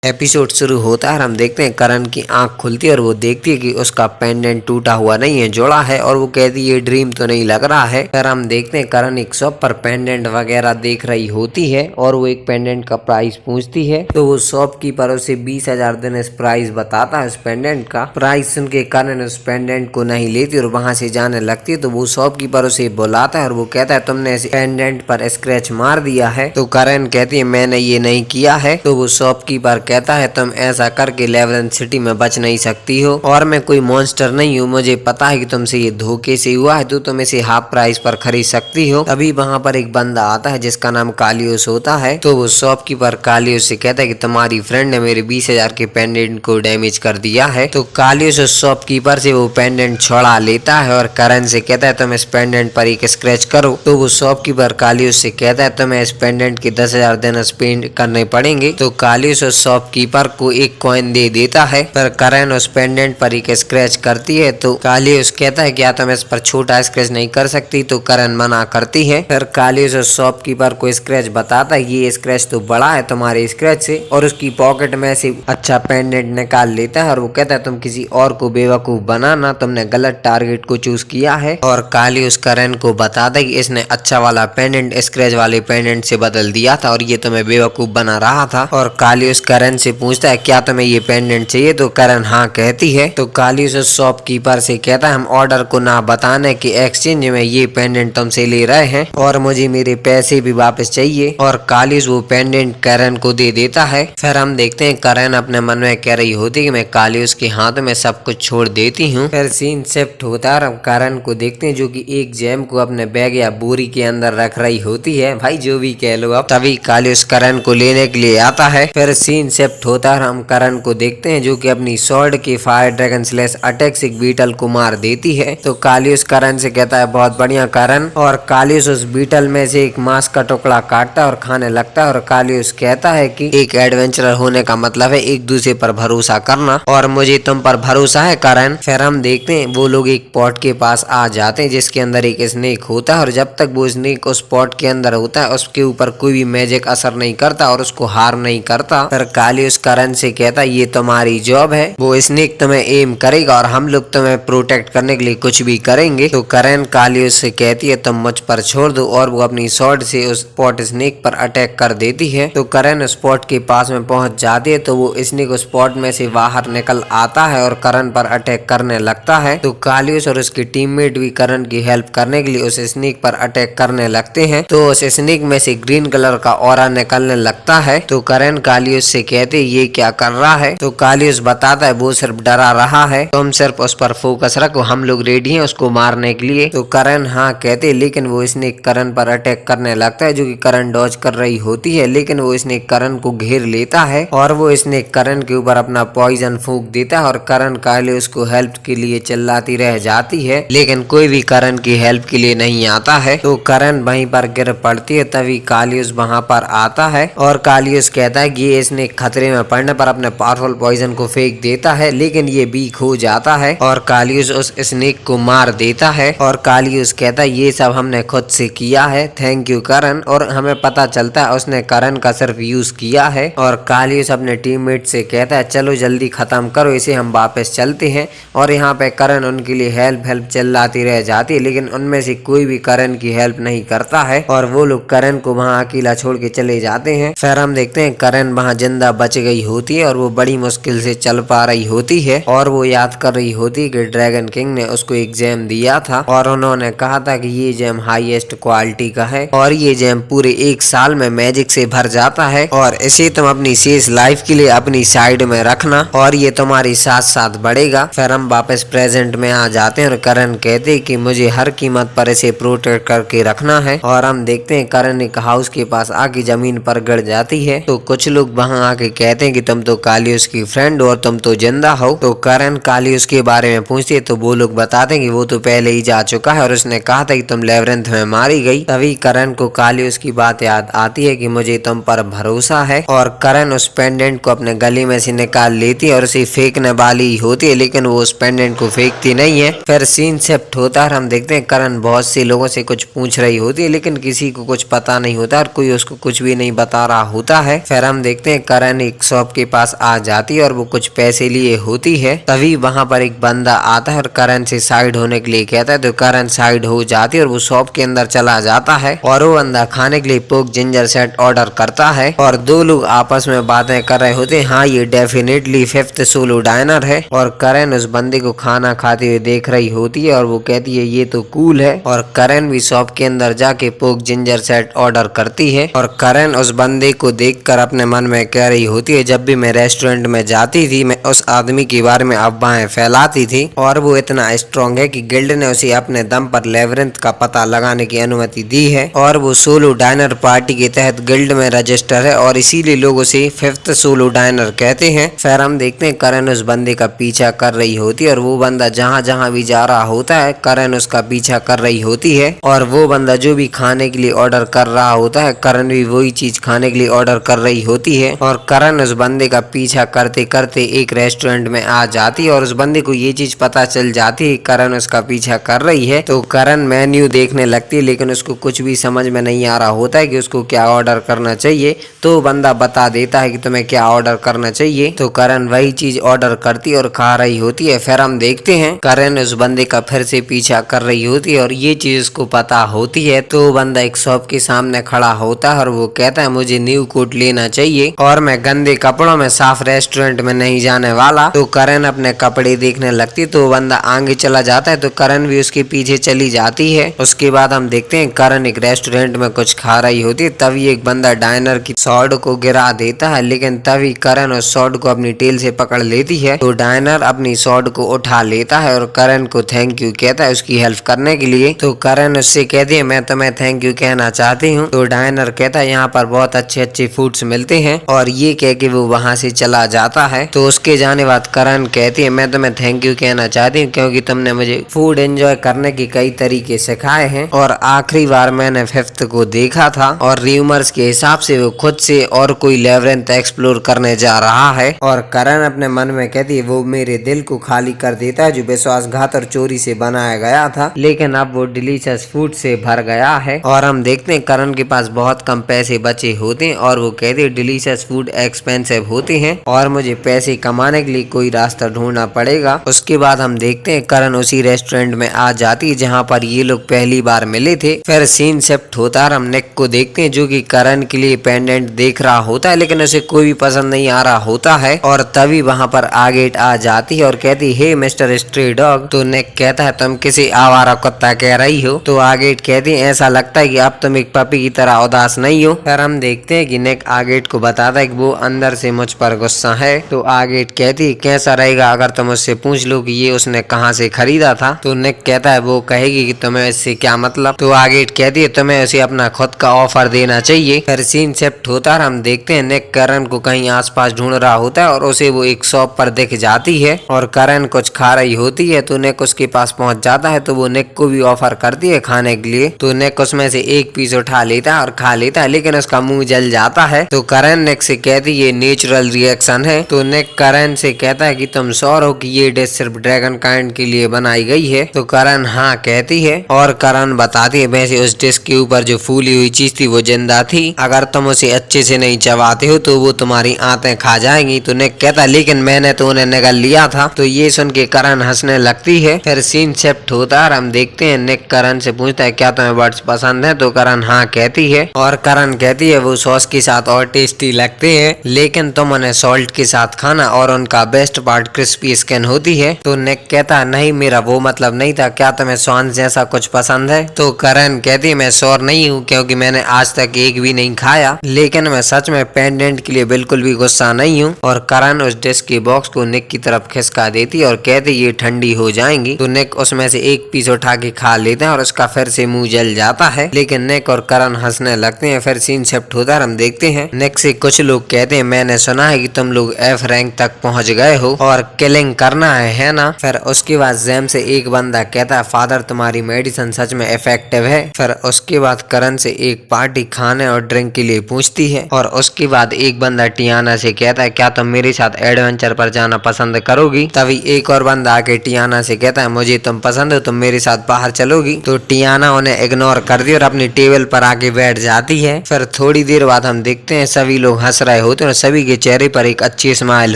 Episode शुरू होता है और हम देखते हैं करण की आंख खुलती है और वो देखती है कि उसका पेंडेंट टूटा हुआ नहीं है, जोड़ा है। और वो कहती है ये ड्रीम तो नहीं लग रहा है। फिर हम देखते हैं करण एक शॉप पर पेंडेंट वगैरह देख रही होती है और वो एक पेंडेंट का प्राइस पूछती है तो वो शॉपकीपर उसे 20,000 दिन इस प्राइस बताता है। उस पेंडेंट का प्राइस सुन के करण उस पेंडेंट को नहीं लेती और वहां से जाने लगती है। तो वो शॉपकीपर उसे बुलाता है और वो कहता है तुमने इस पेंडेंट पर स्क्रैच मार दिया है। तो करण कहती है मैंने ये नहीं किया है। तो वो शॉपकीपर कहता है तुम ऐसा करके लेवरेंथ सिटी में बच नहीं सकती हो और मैं कोई मॉन्स्टर नहीं हूँ, मुझे पता है कि तुमसे ये धोखे से हुआ है तो तुम इसे हाफ प्राइस पर खरीद सकती हो। तभी वहाँ पर एक बंदा आता है जिसका नाम कालियोस होता है। तो वो शॉपकीपर कालियोस से कहता है कि तुम्हारी फ्रेंड ने मेरे 20,000 के पेंडेंट को डैमेज कर दिया है। तो कालियोस उस शॉपकीपर से वो पेंडेंट छुड़ा लेता है और करण से कहता है तुम इस पेंडेंट पर एक स्क्रैच करो। तो वो शॉपकीपर कालियोस से कहता है तुम्हें इस पेंडेंट के 10,000 दिन स्पेंड करने पड़ेंगे। तो कालियोस उस शॉपकीपर को एक कॉइन दे देता है। पर करण उस पेंडेंट पर एक स्क्रैच करती है तो कालियोस कहता है क्या तुम इस पर छोटा स्क्रैच नहीं कर सकती। तो करण मना करती है। फिर कालियोस उस शॉपकीपर को स्क्रैच बताता है ये स्क्रैच तो बड़ा है तुम्हारे स्क्रैच से और उसकी पॉकेट में से अच्छा पेंडेंट निकाल लेता है और वो कहता है तुम किसी और को बेवकूफ बनाना, तुमने गलत टारगेट को चूज किया है। और कालियोस करण को बताता है कि इसने अच्छा वाला पेंडेंट स्क्रैच वाले पेंडेंट से बदल दिया था और ये तुम्हें बेवकूफ बना रहा था। और कालियोस करण से पूछता है क्या तुम्हें ये पेंडेंट चाहिए। तो करण हाँ कहती है। तो कालियोस उस शॉपकीपर से कहता है हम ऑर्डर को ना बताने के एक्सचेंज में ये पेंडेंट तुमसे ले रहे हैं और मुझे मेरे पैसे भी वापस चाहिए। और कालियोस वो पेंडेंट करण को दे देता है। फिर हम देखते हैं करण अपने मन में कह रही होती है कि मैं कालियोस के हाथ में सब कुछ छोड़ देती हूँ। फिर सीन शिफ्ट होता है और हम करण को देखते हैं जो कि एक जेम को अपने बैग या बोरी के अंदर रख रही होती है, भाई जो भी कह लो अब। तभी कालियोस करण को लेने के लिए आता है। फिर सीन शिफ्ट होता है और हम करण को देखते हैं जो कि अपनी स्वॉर्ड के फायर ड्रैगन स्लैश अटैक से बीटल को मार देती है। तो कालियोस करण से कहता है बहुत बढ़िया करण। और कालियोस उस बीटल में से एक मांस का टुकड़ा काटता है और खाने लगता है। और कालियोस कहता है कि एक एडवेंचरर होने का मतलब है एक दूसरे पर भरोसा करना और मुझे तुम पर भरोसा है करण। फिर हम देखते हैं वो लोग एक पॉट के पास आ जाते हैं जिसके अंदर एक स्नेक होता है और जब तक वो स्नेक उस पॉट के अंदर होता है उसके ऊपर कोई भी मैजिक असर नहीं करता और उसको हार्म नहीं करता। फिर कालियोस करण से कहता है ये तुम्हारी जॉब है, वो स्नेक तुम्हें एम करेगा और हम लोग तुम्हें प्रोटेक्ट करने के लिए कुछ भी करेंगे। तो करण कालियोस से कहती है तुम मुझ पर छोड़ दो और वो अपनी स्वॉर्ड से उस पॉट स्नेक पर अटैक कर देती है। तो करण उस पॉट के पास में पहुंच जाती है तो वो स्नेक उस पॉट में से बाहर निकल आता है और करण पर अटैक करने लगता है। तो कालियोस और उसके टीममेट भी करण की हेल्प करने के लिए उस स्नेक पर अटैक करने लगते हैं। तो उस स्नेक में से ग्रीन कलर का ऑरा निकलने लगता है। तो करण कालियोस से कहते ये क्या कर रहा है। तो कालियोस बताता है वो सिर्फ डरा रहा है, तुम सिर्फ उस पर फोकस रखो, हम लोग रेडी हैं उसको मारने के लिए। तो करण हाँ कहते लेकिन वो स्नेक करण पर अटैक करने लगता है जो कि करण डॉज कर रही होती है, लेकिन वो स्नेक करण को घेर लेता है और वो स्नेक करण के ऊपर अपना पॉइजन फूंक देता है और करण कालियोस को हेल्प के लिए चिल्लाती रह जाती है लेकिन कोई भी करण की हेल्प के लिए नहीं आता है। तो करण वहीं पर गिर पड़ती है। तभी कालियोस वहां पर आता है और कालियोस कहता है कि ये स्नेक खतरे में पड़ने पर अपने पावरफुल पॉइजन को फेंक देता है लेकिन ये वीक हो जाता है और कालियोस उस स्नेक को मार देता है। और कालियोस कहता है ये सब हमने खुद से किया है, थैंक यू करण। और हमें पता चलता है उसने करण का सिर्फ यूज किया है। और कालियोस अपने टीममेट से कहता है चलो जल्दी खत्म करो इसे, हम वापस चलते हैं। और यहाँ पे करण उनके लिए हेल्प चिल्लाती रह जाती है लेकिन उनमें से कोई भी करण की हेल्प नहीं करता है और वो लोग करण को वहाँ अकेला छोड़ के चले जाते हैं। फिर हम देखते हैं करण वहाँ जिंदा बच गई होती है और वो बड़ी मुश्किल से चल पा रही होती है और वो याद कर रही होती है कि ड्रैगन किंग ने उसको एक जेम दिया था और उन्होंने कहा था कि ये जेम हाईएस्ट क्वालिटी का है और ये जेम पूरे 1 साल में मैजिक से भर जाता है और इसे तुम अपनी शेष लाइफ के लिए अपनी साइड में रखना और ये तुम्हारी साथ साथ बढ़ेगा। फिर हम वापस प्रेजेंट में आ जाते हैं और करण कहते हैं कि मुझे हर कीमत पर इसे प्रोटेक्ट करके रखना है। और हम देखते हैं करण एक हाउस के पास आके जमीन पर गिर जाती है। तो कुछ लोग वहां आके कहते हैं कि तुम तो कालियोस की फ्रेंड हो और तुम तो जिंदा हो। तो करण कालियोस के बारे में पूछती है तो वो लोग बताते हैं कि वो तो पहले ही जा चुका है और उसने कहा था कि तुम लेवरेंथ में मारी गई। तभी करण को कालियोस की बात याद आती है कि मुझे तुम पर भरोसा है और करण उस पेंडेंट को अपने गले में से निकाल लेती है और उसे फेंकने वाली होती है लेकिन वो उस पेंडेंट को फेंकती नहीं है। फिर सीन शिफ्ट होता है और हम देखते हैं करण बहुत से लोगों से कुछ पूछ रही होती है लेकिन किसी को कुछ पता नहीं होता और कोई उसको कुछ भी नहीं बता रहा होता है। फिर हम देखते हैं करण करण एक शॉप के पास आ जाती है और वो कुछ पैसे लिए होती है। तभी वहाँ पर एक बंदा आता है और करण से साइड होने के लिए कहता है, तो करण साइड हो जाती है और वो शॉप के अंदर चला जाता है और वो बंदा खाने के लिए पोक जिंजर सेट ऑर्डर करता है और दो लोग आपस में बातें कर रहे होते हैं। हाँ, ये डेफिनेटली फिफ्थ सोलो डाइनर है और करण उस बंदे को खाना खाते हुए देख रही होती है और वो कहती है ये तो कूल है और करण भी शॉप के अंदर जाके पोक जिंजर सेट ऑर्डर करती है और करण उस बंदे को देखकर अपने मन में कह रही होती है, जब भी मैं रेस्टोरेंट में जाती थी मैं उस आदमी के बारे में अफवाहें फैलाती थी और वो इतना स्ट्रॉन्ग है कि गिल्ड ने उसे अपने दम पर लेबिरिंथ का पता लगाने की अनुमति दी है और वो सोलो डाइनर पार्टी के तहत गिल्ड में रजिस्टर है और इसीलिए लोग उसे फिफ्थ सोलो डाइनर कहते हैं। फिर हम देखते हैं करण उस बंदे का पीछा कर रही होती है और वो बंदा जहाँ जहाँ भी जा रहा होता है करण उसका पीछा कर रही होती है और वो बंदा जो भी खाने के लिए ऑर्डर कर रहा होता है करण भी वही चीज खाने के लिए ऑर्डर कर रही होती है और करण उस बंदे का पीछा करते करते एक रेस्टोरेंट में आ जाती है और उस बंदे को ये चीज पता चल जाती है करण उसका पीछा कर रही है। तो करण मेन्यू देखने लगती है लेकिन उसको कुछ भी समझ में नहीं आ रहा होता है कि उसको क्या ऑर्डर करना चाहिए। तो बंदा बता देता है कि तुम्हें क्या ऑर्डर करना चाहिए, तो करण वही चीज ऑर्डर करती है और खा रही होती है। फिर हम देखते हैं करण उस बंदे का फिर से पीछा कर रही होती है और ये चीज उसको पता होती है। तो बंदा एक शॉप के सामने खड़ा होता है और वो कहता है मुझे न्यू कोट लेना चाहिए और मैं गंदे कपड़ों में साफ रेस्टोरेंट में नहीं जाने वाला। तो करण अपने कपड़े देखने लगती तो बंदा आगे चला जाता है तो करण भी उसके पीछे चली जाती है। उसके बाद हम देखते हैं करण एक रेस्टोरेंट में कुछ खा रही होती है, तभी एक बंदा डाइनर की सॉर्ड को गिरा देता है लेकिन तभी करण उस सॉर्ड को अपनी टेल से पकड़ लेती है। तो डाइनर अपनी सॉर्ड को उठा लेता है और करण को थैंक यू कहता है उसकी हेल्प करने के लिए। तो करण उससे कहती है मैं तुम्हें थैंक यू कहना चाहती हूँ। तो डाइनर कहता है यहाँ पर बहुत अच्छे अच्छे फूड्स मिलते हैं और ये कह के वो वहाँ से चला जाता है। तो उसके जाने बाद करण कहती है मैं तुम्हें थैंक यू कहना चाहती हूँ क्योंकि तुमने मुझे फूड एंजॉय करने के कई तरीके सिखाए हैं और आखिरी बार मैंने फिफ्थ को देखा था और र्यूमर्स के हिसाब से वो खुद से और कोई लेबिरिंथ एक्सप्लोर करने जा रहा है। और करण अपने मन में कहती है वो मेरे दिल को खाली कर देता है जो विश्वासघात और चोरी से बनाया गया था, लेकिन अब वो डिलीशियस फूड से भर गया है। और हम देखते हैं करण के पास बहुत कम पैसे बचे होते हैं और वो कहते हैं डिलीशियस फूड एक्सपेंसिव होते हैं और मुझे पैसे कमाने के लिए कोई रास्ता ढूंढना पड़ेगा। उसके बाद हम देखते हैं करण उसी रेस्टोरेंट में आ जाती है जहाँ पर ये लोग पहली बार मिले थे। फिर सीन शिफ्ट होता है, हम निक को देखते हैं जो कि करण के लिए पेंडेंट देख रहा होता है लेकिन उसे कोई भी पसंद नहीं आ रहा होता है और तभी वहाँ पर आगेट आ जाती है और कहती है हे मिस्टर स्ट्रे डॉग। तो निक कहता है तुम किसी आवारा कुत्ता कह रही हो। तो आगेट कहती है ऐसा लगता है कि अब तुम एक पपी की तरह उदास नहीं हो। फिर हम देखते हैं कि निक आगेट को बताता है कि वो अंदर से मुझ पर गुस्सा है। तो आगेट कहती है कैसा रहेगा अगर तुम उससे पूछ लो कि ये उसने कहाँ से खरीदा था। तो निक कहता है वो कहेगी कि तुम्हें इससे क्या मतलब। तो आगेट कहती है तुम्हें उसे अपना खुद का ऑफर देना चाहिए। फिर सीन शिफ्ट होता है, हम देखते हैं निक करण को कहीं आसपास ढूंढ रहा होता है और उसे वो एक शॉप पर दिख जाती है और करण कुछ खा रही होती है। तो निक उसके पास पहुंच जाता है तो वो निक को भी ऑफर करती है खाने के लिए। तो निक उसमें से एक पीस उठा लेता है और खा लेता है लेकिन उसका मुंह जल जाता है। तो करण निक से कहती है ये नेचुरल रिएक्शन है। तो निक करण से कहता है कि तुम श्योर हो कि ये डिश सिर्फ ड्रैगन काइंड के लिए बनाई गई है। तो करण हाँ कहती है और करण बताती है वैसे उस डिश के ऊपर जो फूली हुई चीज थी वो जिंदा थी, अगर तुम उसे अच्छे से नहीं चबाते हो तो वो तुम्हारी आंतें खा जाएंगी। तो निक कहता लेकिन मैंने तो उन्हें निगल लिया था। तो ये सुन के करण हंसने लगती है। फिर सीन शिफ्ट होता है, हम देखते हैं निक करण से पूछता है क्या तुम्हें बर्ड्स पसंद है। तो करण हाँ कहती है और करण कहती है वो सॉस के साथ और टेस्टी लगते हैं लेकिन तुम उन्हें सॉल्ट के साथ खाना और उनका बेस्ट पार्ट क्रिस्पी स्किन होती है। तो निक कहता है नहीं मेरा वो मतलब नहीं था, क्या तुम्हें स्वान जैसा कुछ पसंद है। तो करण कहती है मैं श्योर नहीं हूँ क्योंकि मैंने आज तक एक भी नहीं खाया, लेकिन मैं सच में पेंडेंट के लिए बिल्कुल भी गुस्सा नहीं हूँ। और करण उस डिश के बॉक्स को निक की तरफ खिसका देती है और कहती ये ठंडी हो जाएंगी। तो निक उसमें से एक पीस उठा के खा लेते हैं और उसका फिर से मुंह जल जाता है लेकिन निक और करण हंसने लगते हैं। फिर सीन शिफ्ट होता है, हम देखते हैं निक से कुछ लोग कहते हैं मैंने सुना है कि तुम लोग एफ रैंक तक पहुंच गए हो और किलिंग करना है ना। फिर उसके बाद जेम से एक बंदा कहता है फादर तुम्हारी मेडिसिन सच में इफेक्टिव है। फिर उसके बाद करण से एक पार्टी खाने और ड्रिंक के लिए पूछती है और उसके बाद एक बंदा टियाना से कहता है क्या तुम मेरे साथ एडवेंचर पर जाना पसंद करोगी। तभी एक और बंदा आके टियाना से कहता है मुझे तुम पसंद हो, तुम मेरे साथ बाहर चलोगी। तो टियाना उन्हें इग्नोर कर दी और अपनी टेबल पर आके बैठ जाती है। फिर थोड़ी देर बाद हम देखते हैं सभी लोग हंस रहे रहे होते हैं और सभी के चेहरे पर एक अच्छी स्माइल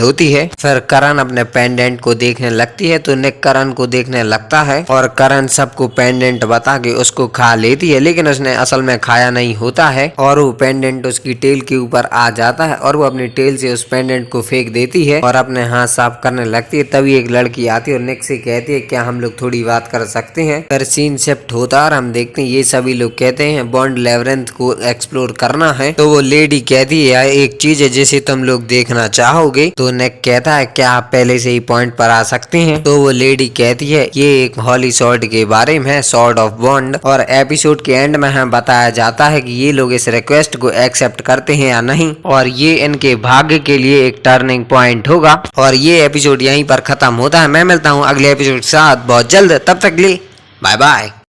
होती है। फिर करण अपने पेंडेंट को देखने लगती है तो निक करण को देखने लगता है और करण सबको पेंडेंट बता के उसको खा लेती है, लेकिन उसने असल में खाया नहीं होता है और वो पेंडेंट उसकी टेल के ऊपर आ जाता है और वो अपनी टेल से उस पेंडेंट को फेंक देती है और अपने हाथ साफ करने लगती है। तभी एक लड़की आती है और निक से कहती है क्या हम लोग थोड़ी बात कर सकते हैं। फिर सीन शिफ्ट होता है और हम देखते हैं ये सभी लोग कहते हैं बॉन्ड लेवरेंथ को एक्सप्लोर करना है। तो वो लेडी कहती है एक चीज है जिसे तुम लोग देखना चाहोगे। तो निक कहता है क्या आप पहले से ही पॉइंट पर आ सकते हैं। तो वो लेडी कहती है ये एक हॉली सॉर्ड के बारे में है, सॉर्ड ऑफ बॉन्ड, और एपिसोड के एंड में हमें बताया जाता है कि ये लोग इस रिक्वेस्ट को एक्सेप्ट करते हैं या नहीं और ये इनके भाग्य के लिए एक टर्निंग पॉइंट होगा। और ये एपिसोड यहीं पर खत्म होता है। मैं मिलता हूँ अगले एपिसोड के साथ बहुत जल्द, तब तक के लिए बाय बाय।